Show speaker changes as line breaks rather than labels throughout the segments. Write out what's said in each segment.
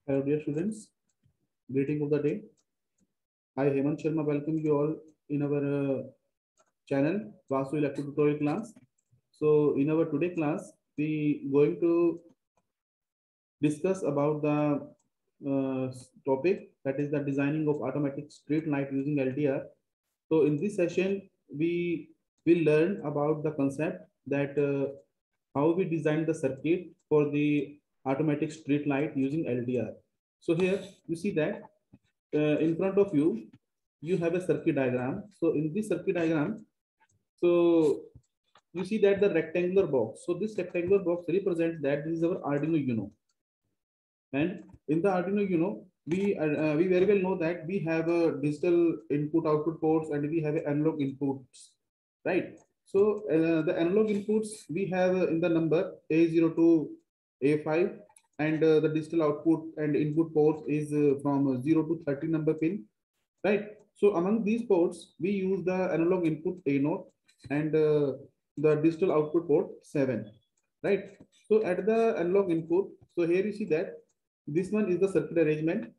Hello, dear students. Greeting of the day. I, Hemant Sharma, welcome you all in our channel, Vasu Electric Tutorial class. So, in our today class, we going to discuss about the topic that is the designing of automatic street light using LDR. So, in this session, we will learn about the concept that how we design the circuit for the automatic street light using LDR. So here you see that in front of you, you have a circuit diagram. So in this circuit diagram, so you see that the rectangular box. So this rectangular box represents that this is our Arduino Uno. And in the Arduino Uno, we very well know that we have a digital input output ports and we have analog inputs, right? So the analog inputs we have in the number A0 to A5, and the digital output and input ports is from 0 to 30 number pin, right? So among these ports, we use the analog input A0 and the digital output port 7, right? So at the analog input, so here you see that this one is the circuit arrangement.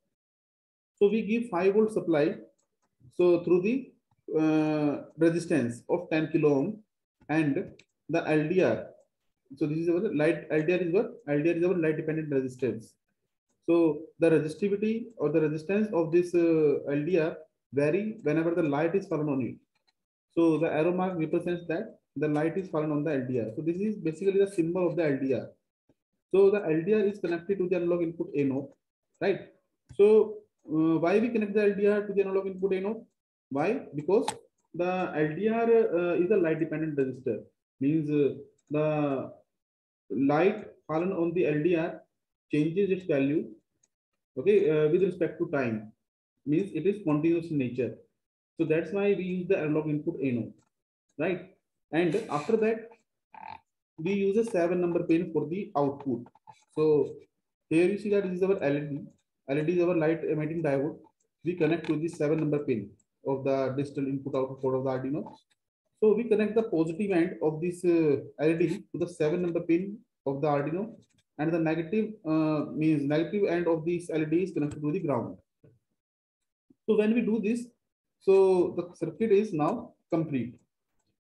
So we give 5-volt supply. So through the resistance of 10 kilo ohm and the LDR. So this is our light LDR is what? LDR is our light dependent resistance. So the resistivity or the resistance of this LDR vary whenever the light is fallen on it. So the arrow mark represents that the light is fallen on the LDR. So this is basically the symbol of the LDR. So the LDR is connected to the analog input A0, right? So why we connect the LDR to the analog input A0? Why? Because the LDR is a light dependent resistor. Means the light fallen on the LDR changes its value, okay, with respect to time. Means it is continuous in nature. So that's why we use the analog input A0, right? And after that, we use a 7 number pin for the output. So here you see that this is our LED. LED is our light emitting diode. We connect to the 7 number pin of the digital input output port of the Arduino. So we connect the positive end of this LED to the 7 number pin of the Arduino, and the negative means negative end of this LED is connected to the ground. So when we do this, so the circuit is now complete.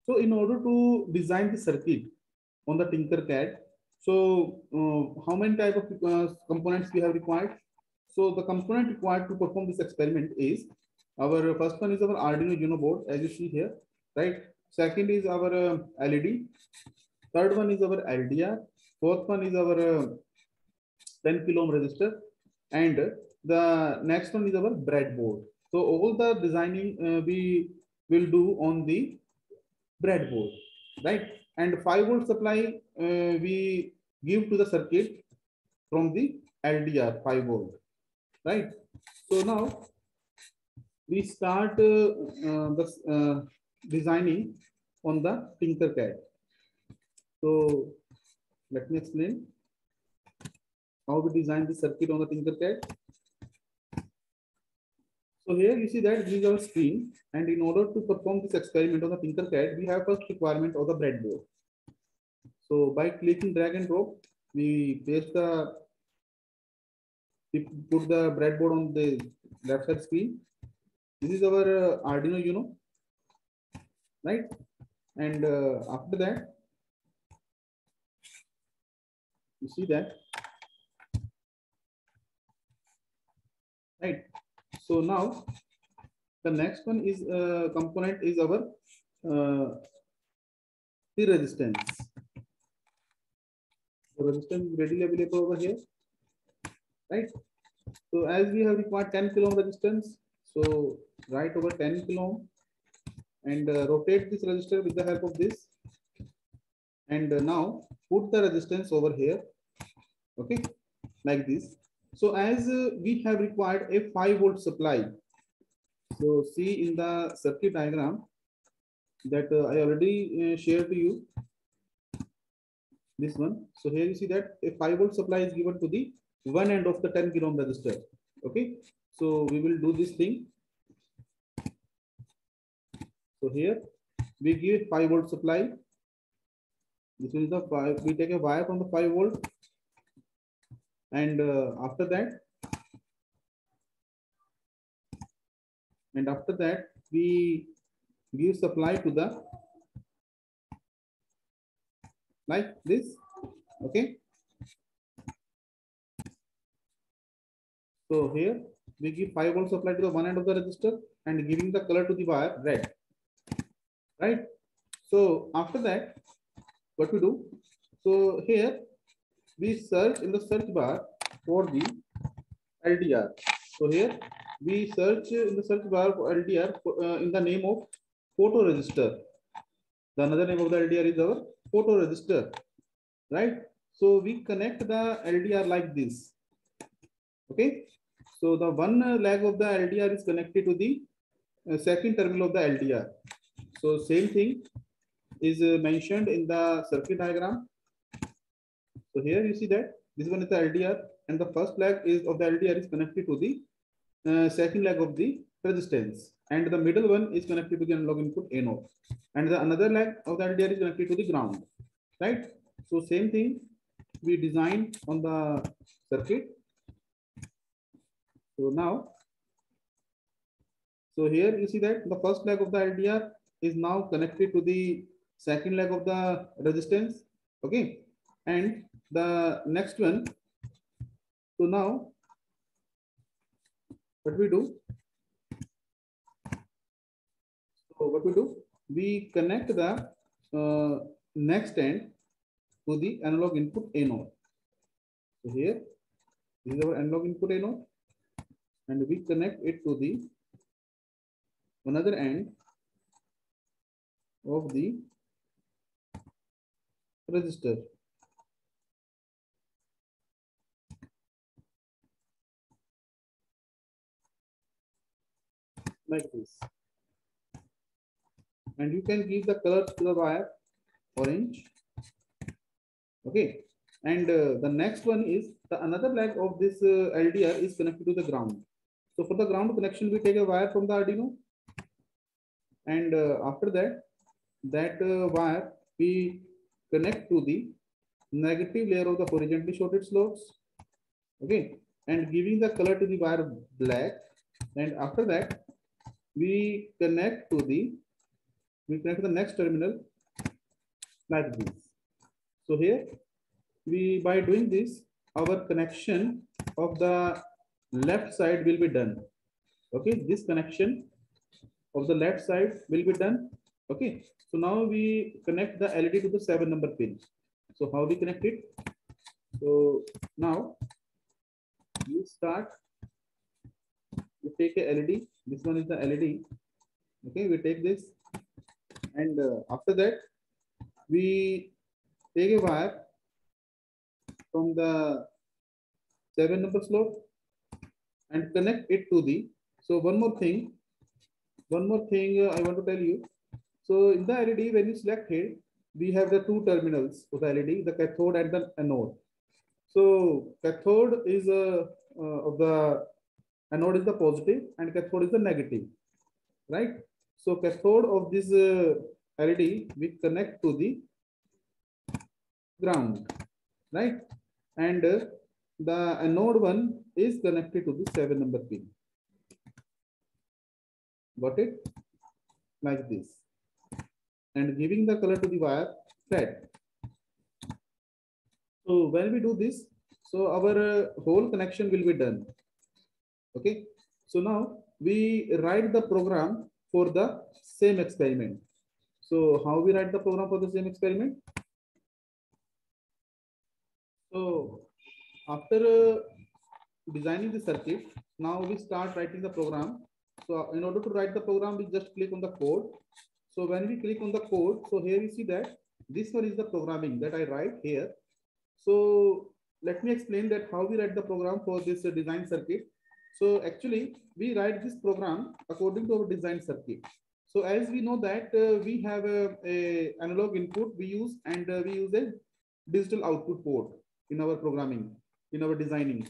So in order to design the circuit on the Tinkercad, so how many type of components we have required? So the component required to perform this experiment is our first one is our Arduino Uno board, as you see here, right? Second is our LED. Third one is our LDR. Fourth one is our 10 kilo ohm resistor, and the next one is our breadboard. So all the designing we will do on the breadboard, right? And 5-volt supply we give to the circuit from the LDR 5-volt, right? So now we start designing on the Tinkercad. So let me explain how we design the circuit on the Tinkercad. So here you see that this is our screen, and in order to perform this experiment on the Tinkercad, we have first requirement of the breadboard. So by clicking drag and drop, we put the breadboard on the left side screen. This is our Arduino Uno, right? And after that, you see that, right? So now the next one is component is our the resistance. The resistance is readily available over here, right? So as we have required 10 kilo ohm resistance, so write over 10 kilo ohm and rotate this resistor with the help of this, and now put the resistance over here, okay, like this. So as we have required a 5-volt supply, so see in the circuit diagram that I already shared to you, this one. So here you see that a 5-volt supply is given to the one end of the 10 kilo ohm resistor, okay. So we will do this thing. So here we give 5-volt supply. This is the 5. We take a wire from the 5-volt, and after that and after that we give supply to the like this. Okay, so here we give 5 volts supply to the one end of the resistor and giving the color to the wire red, right? So after that, what we do? So here we search in the search bar for the LDR. So here we search in the search bar for LDR in the name of photoresistor. The another name of the LDR is our photoresistor, right? So we connect the LDR like this. Okay. So the one leg of the LDR is connected to the second terminal of the LDR. So same thing is mentioned in the circuit diagram. So here you see that this one is the LDR and the first leg is of the LDR is connected to the second leg of the resistance, and the middle one is connected to the analog input anode, and the another leg of the LDR is connected to the ground, right? So same thing we designed on the circuit. So now, so here you see that the first leg of the LDR is now connected to the second leg of the resistance. Okay, and the next one. So now what we do? So what we do? We connect the next end to the analog input anode. So here, this is our analog input anode, and we connect it to the another end of the resistor. Like this. And you can give the colors to the wire orange. Okay. And the next one is the another leg of this LDR is connected to the ground. So for the ground connection, we take a wire from the Arduino, and after that, wire we connect to the negative layer of the horizontally shorted slots. Okay, and giving the color to the wire black, and after that we connect to the next terminal like this. So here we, by doing this, our connection of the left side will be done. Okay, this connection of the left side will be done. Okay, so now we connect the LED to the 7 number pin. So how we connect it? So now we start, we take a LED. This one is the LED. Okay, we take this, and after that we take a wire from the 7 number slot and connect it to the. So one more thing I want to tell you. So in the LED, when you select it, we have the two terminals of the LED, the cathode and the anode. So cathode is of the anode is the positive and cathode is the negative, right? So cathode of this LED we connect to the ground, right? And the anode one is connected to the 7 number pin. Got it? Like this. And giving the color to the wire red. So when we do this, so our whole connection will be done. Okay. So now we write the program for the same experiment. So how we write the program for the same experiment? So after designing the circuit, now we start writing the program. So in order to write the program, we just click on the code. So when we click on the code, so here you see that this one is the programming that I write here. So let me explain that how we write the program for this design circuit. So actually we write this program according to our design circuit. So as we know that we have a analog input we use, and we use a digital output port in our programming, in our designing.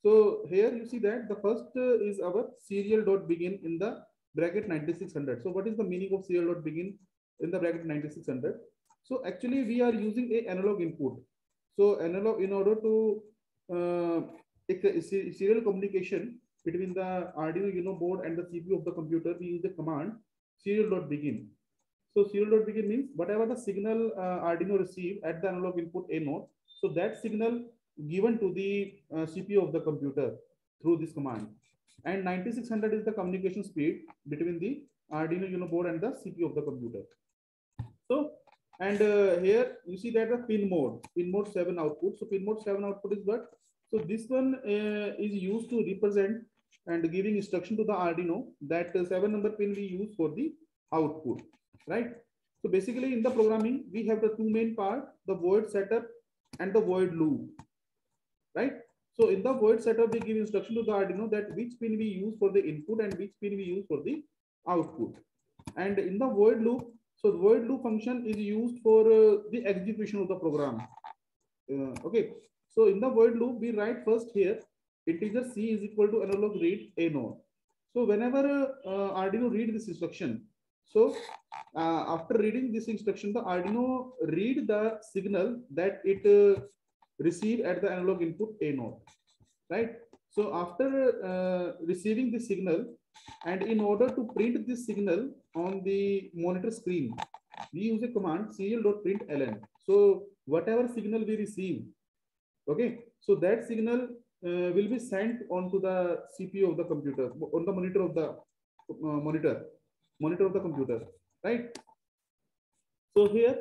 So here you see that the first is our serial dot begin in the bracket 9600. So what is the meaning of serial dot begin in the bracket 9600? So actually we are using a analog input. So analog, in order to take a serial communication, between the Arduino Uno board and the CPU of the computer, we use the command serial.begin. So serial.begin means whatever the signal Arduino receive at the analog input A node, so that signal given to the CPU of the computer through this command. And 9600 is the communication speed between the Arduino Uno board and the CPU of the computer. So, and here you see that the pin mode 7 output. So pin mode 7 output is what? So this one is used to represent and giving instruction to the Arduino that 7 number pin we use for the output, right? So basically in the programming, we have the two main part, the void setup and the void loop, right? So in the void setup, we give instruction to the Arduino that which pin we use for the input and which pin we use for the output. And in the void loop, so the void loop function is used for the execution of the program. Okay. So in the void loop, we write first here, integer C is equal to analog read A node. So whenever Arduino read this instruction, so after reading this instruction, the Arduino read the signal that it receive at the analog input A node, right? So after receiving the signal, and in order to print this signal on the monitor screen, we use a command serial.println. So whatever signal we receive, okay, so that signal will be sent onto the CPU of the computer, on the monitor of the monitor of the computer, right? So here,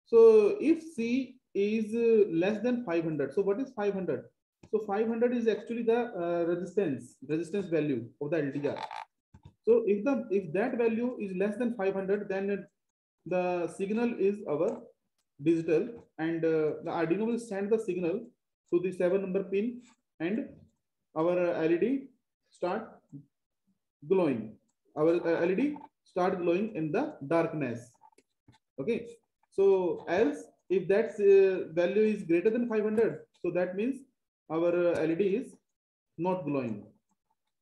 so if C is less than 500, so what is 500? So 500 is actually the resistance value of the LDR. So if that value is less than 500, then the signal is our digital, and the Arduino will send the signal to the 7 number pin, and our LED start glowing. Our LED start glowing in the darkness. Okay. So else if that value is greater than 500, so that means our LED is not glowing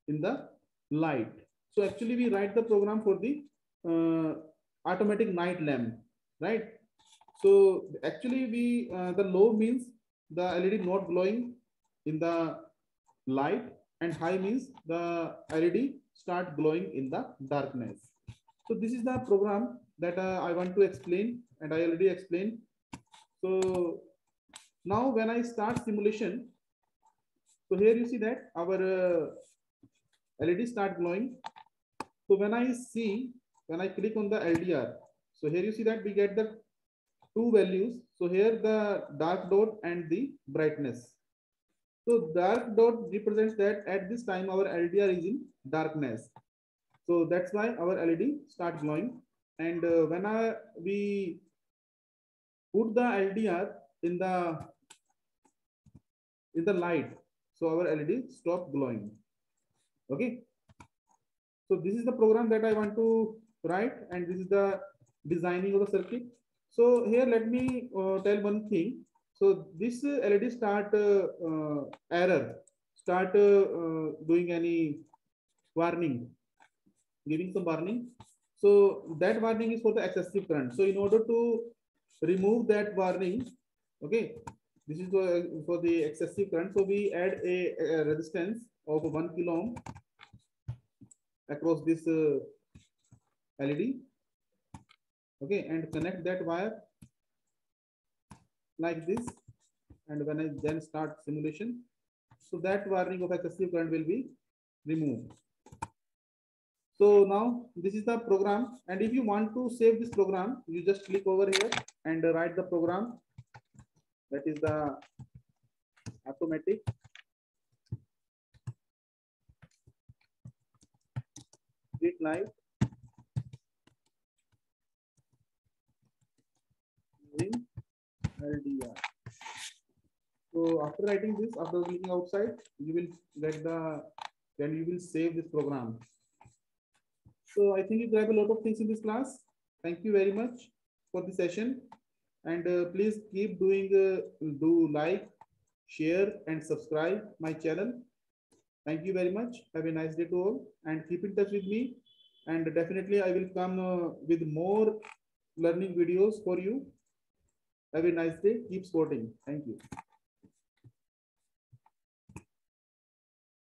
in the light. So actually we write the program for the automatic night lamp, right? So actually we the low means the LED not glowing in the light, and high means the LED start glowing in the darkness. So this is the program that I want to explain, and I already explained. So now when I start simulation, so here you see that our LED start glowing. So when I click on the LDR, so here you see that we get the two values. So here the dark dot and the brightness. So dark dot represents that at this time our LDR is in darkness. So that's why our LED starts glowing. And when we put the LDR in the light, so our LED stop glowing. Okay. So this is the program that I want to write, and this is the designing of the circuit. So here let me tell one thing. So this LED start error, start doing any warning, giving some warning. So that warning is for the excessive current. So in order to remove that warning, okay, this is for the excessive current. So we add a resistance of 1 kilo ohm across this LED, okay, and connect that wire like this. And when I then start simulation, so that warning of excessive current will be removed. So now this is the program, and if you want to save this program, you just click over here and write the program. That is the automatic street light using LDR. So after writing this, after clicking outside, you will get then you will save this program. So I think you grab a lot of things in this class. Thank you very much for the session, and please keep doing do like, share, and subscribe my channel. Thank you very much. Have a nice day to all, and keep in touch with me. And definitely I will come with more learning videos for you. Have a nice day. Keep sporting. Thank you.